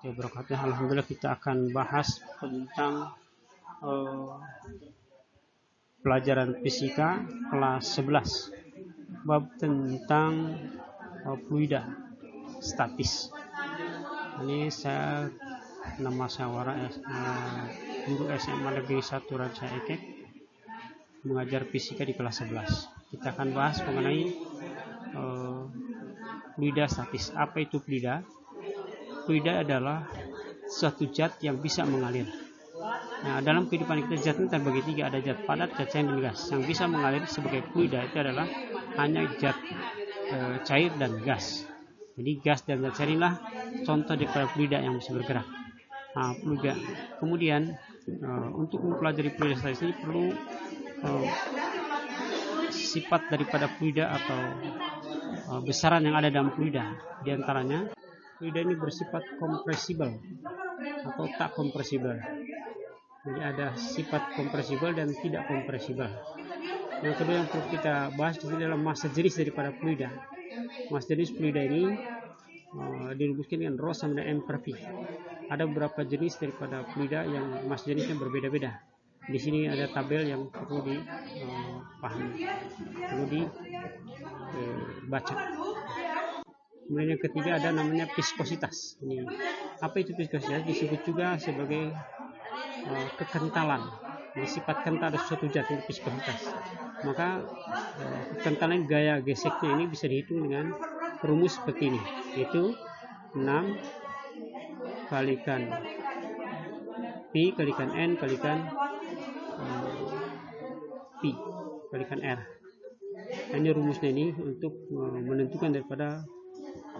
warahmatullahi wabarakatuh. Alhamdulillah kita akan bahas tentang pelajaran fisika kelas 11 bab tentang fluida statis. Ini saya nama saya guru SMA Negeri 1 Ranca Ekek, mengajar fisika di kelas 11. Kita akan bahas mengenai fluida statis. Apa itu fluida? Fluida adalah suatu zat yang bisa mengalir. Nah, dalam kehidupan kita zat ini terbagi tiga, ada zat padat, zat cair, dan gas. Yang bisa mengalir sebagai fluida itu adalah hanya zat cair dan gas. Jadi gas dan zat cair inilah contoh daripada fluida yang bisa bergerak. Nah, fluida. Kemudian untuk mempelajari fluida statis ini perlu sifat daripada fluida atau besaran yang ada dalam fluida. Di antaranya fluida ini bersifat kompresibel atau tak kompresibel. Jadi ada sifat kompresibel dan tidak kompresibel. Yang kedua yang perlu kita bahas adalah massa jenis daripada fluida. Massa jenis fluida ini dirumuskan dengan rho sama dengan m per v. Ada beberapa jenis daripada fluida yang massa jenisnya berbeda-beda. Di sini ada tabel yang perlu dipahami, perlu dibaca. Kemudian yang ketiga ada namanya viskositas. Ini apa itu viskositas? Disebut juga sebagai kekentalan. Jadi sifat kental ada suatu zat itu viskositas. Maka kekentalan gaya geseknya ini bisa dihitung dengan rumus seperti ini, yaitu 6 kalikan P kalikan N kalikan P kalikan R. Nah, ini rumusnya ini untuk menentukan daripada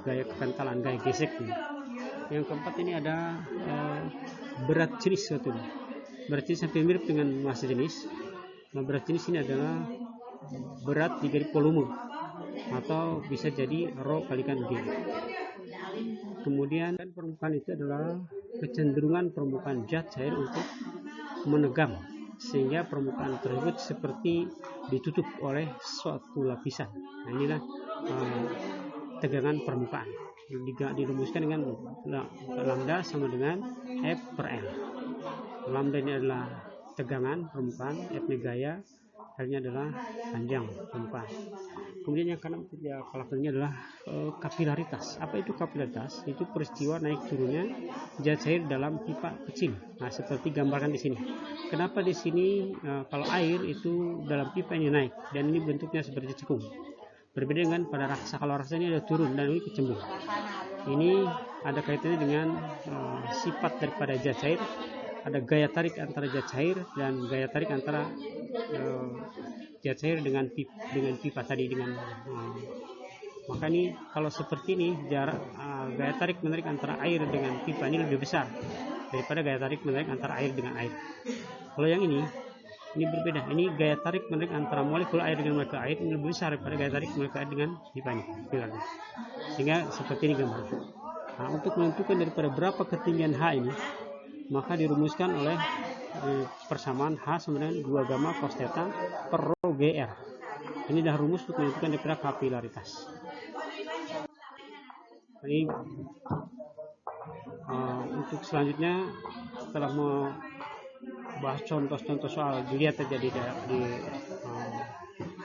gaya kekentalan, gaya gesek ini. Yang keempat ini ada berat jenis suatu. Berat jenis hampir mirip dengan massa jenis. Nah, berat jenis ini adalah berat dikali volume atau bisa jadi rho kalikan G. Kemudian permukaan itu adalah kecenderungan permukaan zat cair untuk menegang, sehingga permukaan tersebut seperti ditutup oleh suatu lapisan. Nah, inilah tegangan permukaan. Dirumuskan dengan lambda sama dengan F per L. Lambda ini adalah tegangan permukaan, F ini gaya, L nya adalah panjang permukaan. Kemudian yang keenam ini adalah kapilaritas. Apa itu kapilaritas? Itu peristiwa naik turunnya zat cair dalam pipa kecil. Nah, seperti gambarkan di sini. Kenapa di sini kalau air itu dalam pipa ini naik dan ini bentuknya seperti cekung. Berbeda dengan pada raksa. Kalau raksa ini ada turun dan ini kecembung. Ini ada kaitannya dengan sifat daripada zat cair. Ada gaya tarik antara zat cair dan gaya tarik antara zat cair dengan pipa tadi maka ini kalau seperti ini jarak gaya tarik menarik antara air dengan pipa ini lebih besar daripada gaya tarik menarik antara air dengan air. Kalau yang ini berbeda. Ini gaya tarik menarik antara molekul air dengan molekul air ini lebih besar daripada gaya tarik molekul air dengan pipa ini. Sehingga seperti ini gambar. Nah, untuk menentukan daripada berapa ketinggian H ini, maka dirumuskan oleh persamaan H sama dengan 2 gamma cos theta per rho GR. Ini adalah rumus untuk menentukan daripada kapilaritas. Ini untuk selanjutnya setelah membahas contoh-contoh soal dilihat saja di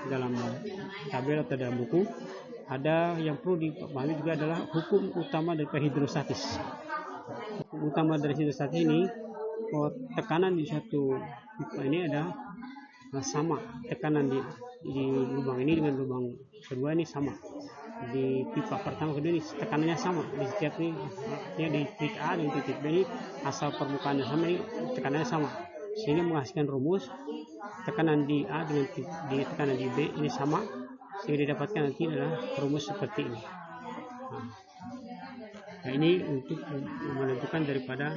dalam tabel atau dalam buku. Ada yang perlu dipahami juga adalah hukum utama daripada hidrostatis. Hukum utama dari hidrostatis ini, tekanan di satu pipa ini ada sama, tekanan di lubang ini dengan lubang kedua ini sama. Di pipa pertama kedua ini tekanannya sama di setiap ini, di titik A dan titik B ini asal permukaannya sama, ini tekanannya sama, sehingga menghasilkan rumus tekanan di A dengan tekanan di B ini sama, sehingga didapatkan nanti adalah rumus seperti ini. Nah, ini untuk menentukan daripada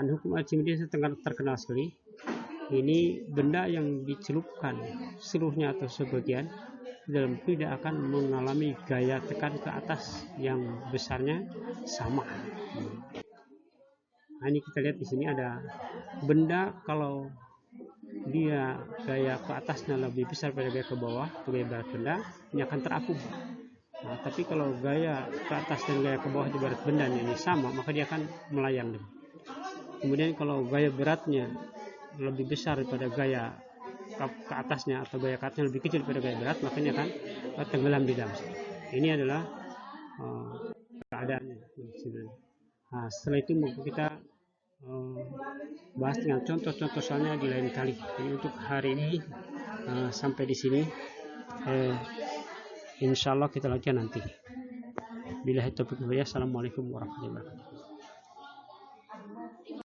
hukum Archimedes terkenal sekali. Ini benda yang dicelupkan seluruhnya atau sebagian dalam fluida akan mengalami gaya tekan ke atas yang besarnya sama. Nah, ini kita lihat di sini ada benda, kalau dia gaya ke atasnya lebih besar pada gaya ke bawah, gaya berat benda, ini akan terapung. Nah, tapi kalau gaya ke atas dan gaya ke bawah di berat badannya ini sama, maka dia akan melayang. Kemudian kalau gaya beratnya lebih besar daripada gaya ke atasnya, atau gaya ke atasnya lebih kecil daripada gaya berat, maka dia akan tenggelam di dalam. Ini adalah keadaannya. Nah, setelah itu kita bahas dengan contoh-contoh soalnya di lain kali. Jadi untuk hari ini sampai di sini. Insya Allah kita lanjutkan nanti. Billahi taufiq wal hidayah. Assalamualaikum warahmatullahi wabarakatuh.